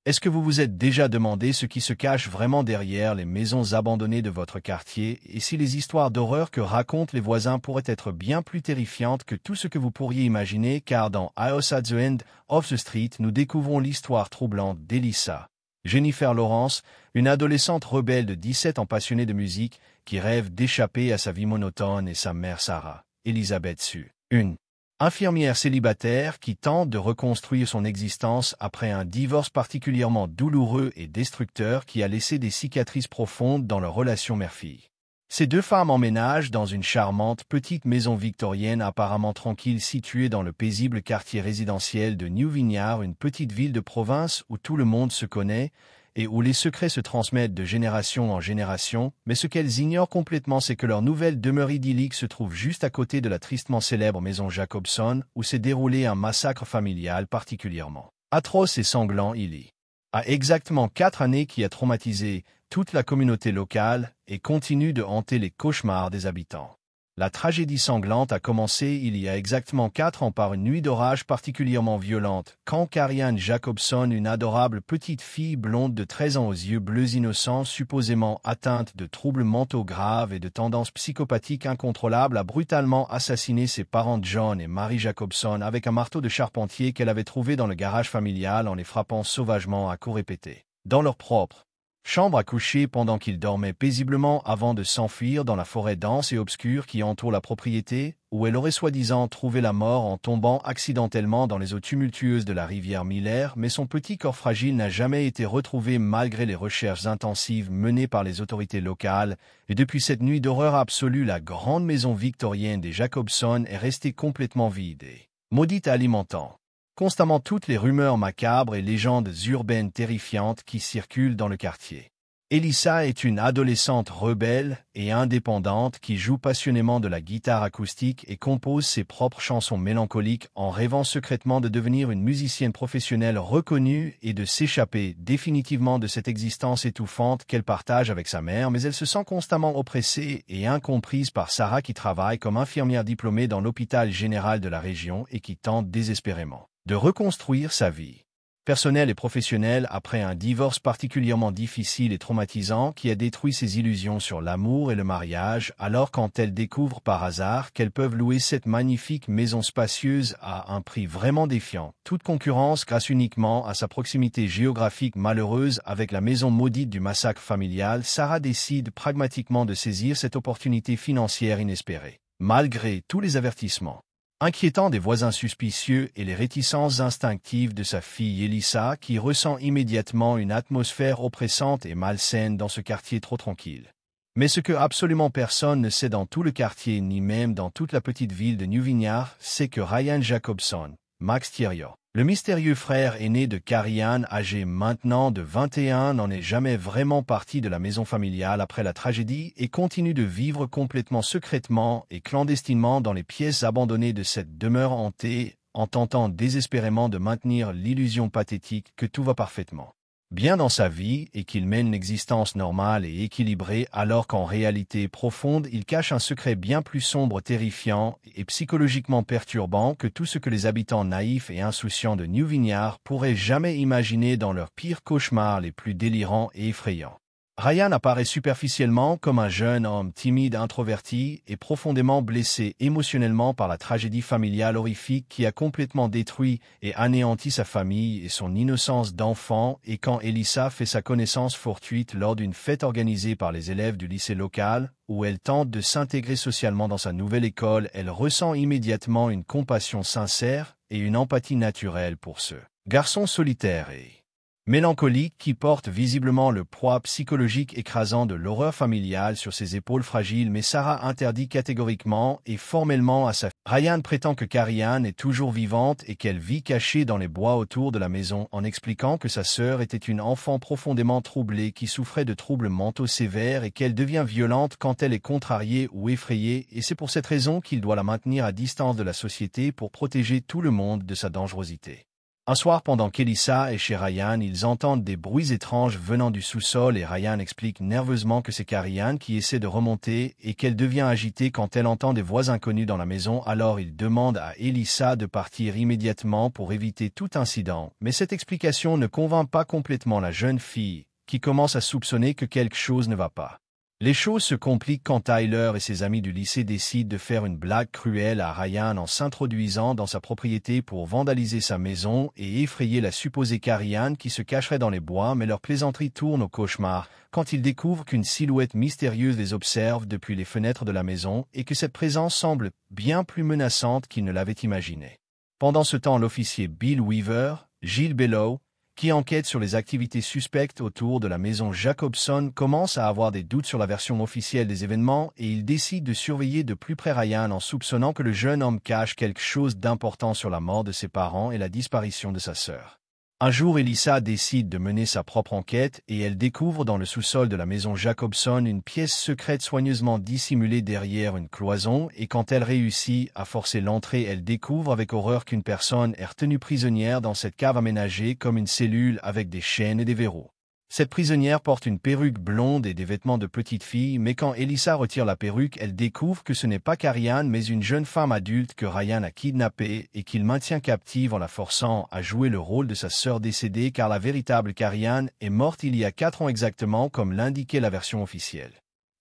Est-ce que vous vous êtes déjà demandé ce qui se cache vraiment derrière les maisons abandonnées de votre quartier et si les histoires d'horreur que racontent les voisins pourraient être bien plus terrifiantes que tout ce que vous pourriez imaginer car dans House at the End of the Street, nous découvrons l'histoire troublante d'Elissa, Jennifer Lawrence, une adolescente rebelle de 17 ans passionnée de musique qui rêve d'échapper à sa vie monotone et sa mère Sarah, Elizabeth Sue, une infirmière célibataire qui tente de reconstruire son existence après un divorce particulièrement douloureux et destructeur qui a laissé des cicatrices profondes dans leur relation mère-fille. Ces deux femmes emménagent dans une charmante petite maison victorienne apparemment tranquille située dans le paisible quartier résidentiel de New Vineyard, une petite ville de province où tout le monde se connaît et où les secrets se transmettent de génération en génération, mais ce qu'elles ignorent complètement, c'est que leur nouvelle demeure idyllique se trouve juste à côté de la tristement célèbre maison Jacobson, où s'est déroulé un massacre familial particulièrement atroce et sanglant. Il y a exactement 4 années qui a traumatisé toute la communauté locale et continue de hanter les cauchemars des habitants. La tragédie sanglante a commencé il y a exactement 4 ans par une nuit d'orage particulièrement violente, quand Karianne Jacobson, une adorable petite fille blonde de 13 ans aux yeux bleus innocents, supposément atteinte de troubles mentaux graves et de tendances psychopathiques incontrôlables, a brutalement assassiné ses parents John et Mary Jacobson avec un marteau de charpentier qu'elle avait trouvé dans le garage familial en les frappant sauvagement à coups répétés dans leur propre chambre à coucher pendant qu'ils dormaient paisiblement avant de s'enfuir dans la forêt dense et obscure qui entoure la propriété, où elle aurait soi-disant trouvé la mort en tombant accidentellement dans les eaux tumultueuses de la rivière Miller, mais son petit corps fragile n'a jamais été retrouvé malgré les recherches intensives menées par les autorités locales, et depuis cette nuit d'horreur absolue, la grande maison victorienne des Jacobson est restée complètement vide et maudite, alimentant constamment toutes les rumeurs macabres et légendes urbaines terrifiantes qui circulent dans le quartier. Elissa est une adolescente rebelle et indépendante qui joue passionnément de la guitare acoustique et compose ses propres chansons mélancoliques en rêvant secrètement de devenir une musicienne professionnelle reconnue et de s'échapper définitivement de cette existence étouffante qu'elle partage avec sa mère, mais elle se sent constamment oppressée et incomprise par Sarah qui travaille comme infirmière diplômée dans l'hôpital général de la région et qui tente désespérément de reconstruire sa vie personnelle et professionnelle après un divorce particulièrement difficile et traumatisant qui a détruit ses illusions sur l'amour et le mariage, alors quand elles découvrent par hasard qu'elles peuvent louer cette magnifique maison spacieuse à un prix vraiment défiant, toute concurrence grâce uniquement à sa proximité géographique malheureuse avec la maison maudite du massacre familial, Sarah décide pragmatiquement de saisir cette opportunité financière inespérée, malgré tous les avertissements inquiétant des voisins suspicieux et les réticences instinctives de sa fille Elissa qui ressent immédiatement une atmosphère oppressante et malsaine dans ce quartier trop tranquille. Mais ce que absolument personne ne sait dans tout le quartier ni même dans toute la petite ville de New Vineyard, c'est que Ryan Jacobson, Max Theriot, le mystérieux frère aîné de Karianne, âgé maintenant de 21, n'en est jamais vraiment parti de la maison familiale après la tragédie et continue de vivre complètement secrètement et clandestinement dans les pièces abandonnées de cette demeure hantée, en tentant désespérément de maintenir l'illusion pathétique que tout va parfaitement bien dans sa vie et qu'il mène une existence normale et équilibrée alors qu'en réalité profonde il cache un secret bien plus sombre, terrifiant et psychologiquement perturbant que tout ce que les habitants naïfs et insouciants de New Vineyard pourraient jamais imaginer dans leurs pires cauchemars les plus délirants et effrayants. Ryan apparaît superficiellement comme un jeune homme timide, introverti et profondément blessé émotionnellement par la tragédie familiale horrifique qui a complètement détruit et anéanti sa famille et son innocence d'enfant, et quand Elissa fait sa connaissance fortuite lors d'une fête organisée par les élèves du lycée local, où elle tente de s'intégrer socialement dans sa nouvelle école, elle ressent immédiatement une compassion sincère et une empathie naturelle pour ce garçon solitaire et mélancolique qui porte visiblement le poids psychologique écrasant de l'horreur familiale sur ses épaules fragiles, mais Sarah interdit catégoriquement et formellement à sa fille. Ryan prétend que Karianne est toujours vivante et qu'elle vit cachée dans les bois autour de la maison, en expliquant que sa sœur était une enfant profondément troublée qui souffrait de troubles mentaux sévères et qu'elle devient violente quand elle est contrariée ou effrayée, et c'est pour cette raison qu'il doit la maintenir à distance de la société pour protéger tout le monde de sa dangerosité. Un soir, pendant qu'Elissa est chez Ryan, ils entendent des bruits étranges venant du sous-sol et Ryan explique nerveusement que c'est Karian qui essaie de remonter et qu'elle devient agitée quand elle entend des voix inconnues dans la maison. Alors il demande à Elissa de partir immédiatement pour éviter tout incident. Mais cette explication ne convainc pas complètement la jeune fille, qui commence à soupçonner que quelque chose ne va pas. Les choses se compliquent quand Tyler et ses amis du lycée décident de faire une blague cruelle à Ryan en s'introduisant dans sa propriété pour vandaliser sa maison et effrayer la supposée Karian qui se cacherait dans les bois, mais leur plaisanterie tourne au cauchemar quand ils découvrent qu'une silhouette mystérieuse les observe depuis les fenêtres de la maison et que cette présence semble bien plus menaçante qu'ils ne l'avaient imaginé. Pendant ce temps, l'officier Bill Weaver, Gilles Bellow, qui enquête sur les activités suspectes autour de la maison Jacobson, commence à avoir des doutes sur la version officielle des événements et il décide de surveiller de plus près Ryan en soupçonnant que le jeune homme cache quelque chose d'important sur la mort de ses parents et la disparition de sa sœur. Un jour, Elissa décide de mener sa propre enquête et elle découvre dans le sous-sol de la maison Jacobson une pièce secrète soigneusement dissimulée derrière une cloison et quand elle réussit à forcer l'entrée, elle découvre avec horreur qu'une personne est retenue prisonnière dans cette cave aménagée comme une cellule avec des chaînes et des verrous. Cette prisonnière porte une perruque blonde et des vêtements de petite fille, mais quand Elissa retire la perruque, elle découvre que ce n'est pas Karian mais une jeune femme adulte que Ryan a kidnappée et qu'il maintient captive en la forçant à jouer le rôle de sa sœur décédée car la véritable Karian est morte il y a 4 ans exactement comme l'indiquait la version officielle.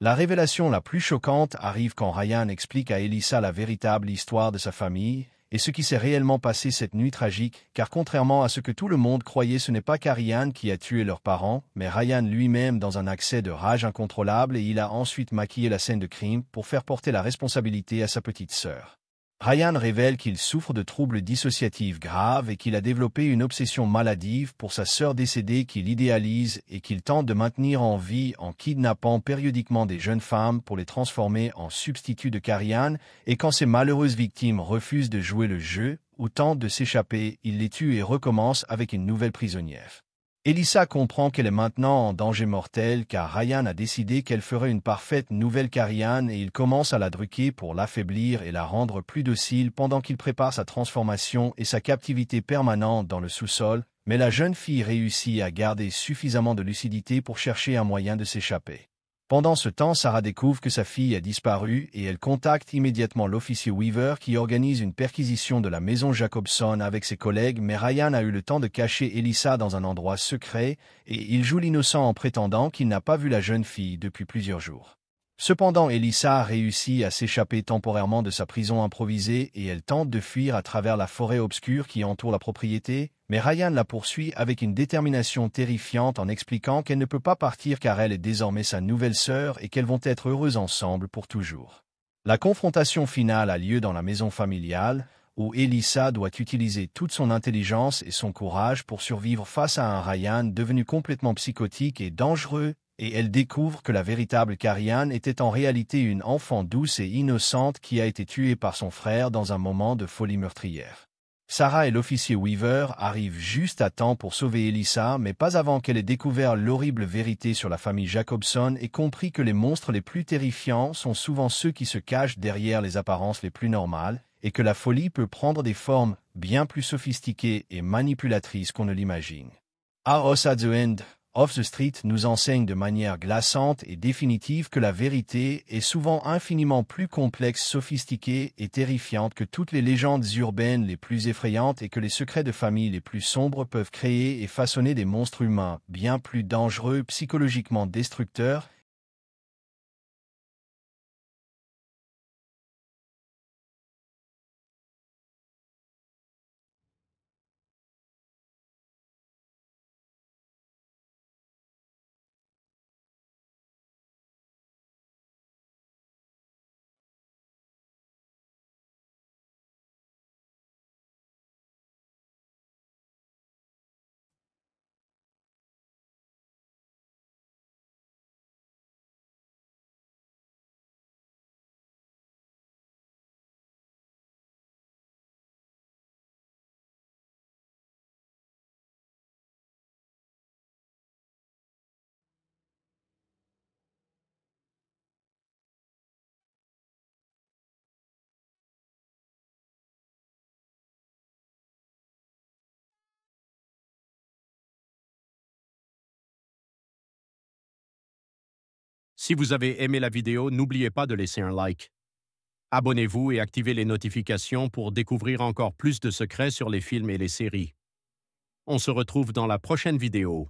La révélation la plus choquante arrive quand Ryan explique à Elissa la véritable histoire de sa famille et ce qui s'est réellement passé cette nuit tragique, car contrairement à ce que tout le monde croyait, ce n'est pas Karian qui a tué leurs parents, mais Ryan lui-même dans un accès de rage incontrôlable et il a ensuite maquillé la scène de crime pour faire porter la responsabilité à sa petite sœur. Ryan révèle qu'il souffre de troubles dissociatifs graves et qu'il a développé une obsession maladive pour sa sœur décédée qu'il idéalise et qu'il tente de maintenir en vie en kidnappant périodiquement des jeunes femmes pour les transformer en substituts de Karian, et quand ces malheureuses victimes refusent de jouer le jeu ou tentent de s'échapper, il les tue et recommence avec une nouvelle prisonnière. Elissa comprend qu'elle est maintenant en danger mortel car Ryan a décidé qu'elle ferait une parfaite nouvelle Karian et il commence à la druquer pour l'affaiblir et la rendre plus docile pendant qu'il prépare sa transformation et sa captivité permanente dans le sous-sol, mais la jeune fille réussit à garder suffisamment de lucidité pour chercher un moyen de s'échapper. Pendant ce temps, Sarah découvre que sa fille a disparu et elle contacte immédiatement l'officier Weaver qui organise une perquisition de la maison Jacobson avec ses collègues, mais Ryan a eu le temps de cacher Elissa dans un endroit secret et il joue l'innocent en prétendant qu'il n'a pas vu la jeune fille depuis plusieurs jours. Cependant, Elissa réussit à s'échapper temporairement de sa prison improvisée et elle tente de fuir à travers la forêt obscure qui entoure la propriété, mais Ryan la poursuit avec une détermination terrifiante en expliquant qu'elle ne peut pas partir car elle est désormais sa nouvelle sœur et qu'elles vont être heureuses ensemble pour toujours. La confrontation finale a lieu dans la maison familiale, où Elissa doit utiliser toute son intelligence et son courage pour survivre face à un Ryan devenu complètement psychotique et dangereux, et elle découvre que la véritable Karian était en réalité une enfant douce et innocente qui a été tuée par son frère dans un moment de folie meurtrière. Sarah et l'officier Weaver arrivent juste à temps pour sauver Elissa, mais pas avant qu'elle ait découvert l'horrible vérité sur la famille Jacobson et compris que les monstres les plus terrifiants sont souvent ceux qui se cachent derrière les apparences les plus normales, et que la folie peut prendre des formes bien plus sophistiquées et manipulatrices qu'on ne l'imagine. Us at the End of the Street nous enseigne de manière glaçante et définitive que la vérité est souvent infiniment plus complexe, sophistiquée et terrifiante que toutes les légendes urbaines les plus effrayantes et que les secrets de famille les plus sombres peuvent créer et façonner des monstres humains bien plus dangereux, psychologiquement destructeurs Si vous avez aimé la vidéo, n'oubliez pas de laisser un like. Abonnez-vous et activez les notifications pour découvrir encore plus de secrets sur les films et les séries. On se retrouve dans la prochaine vidéo.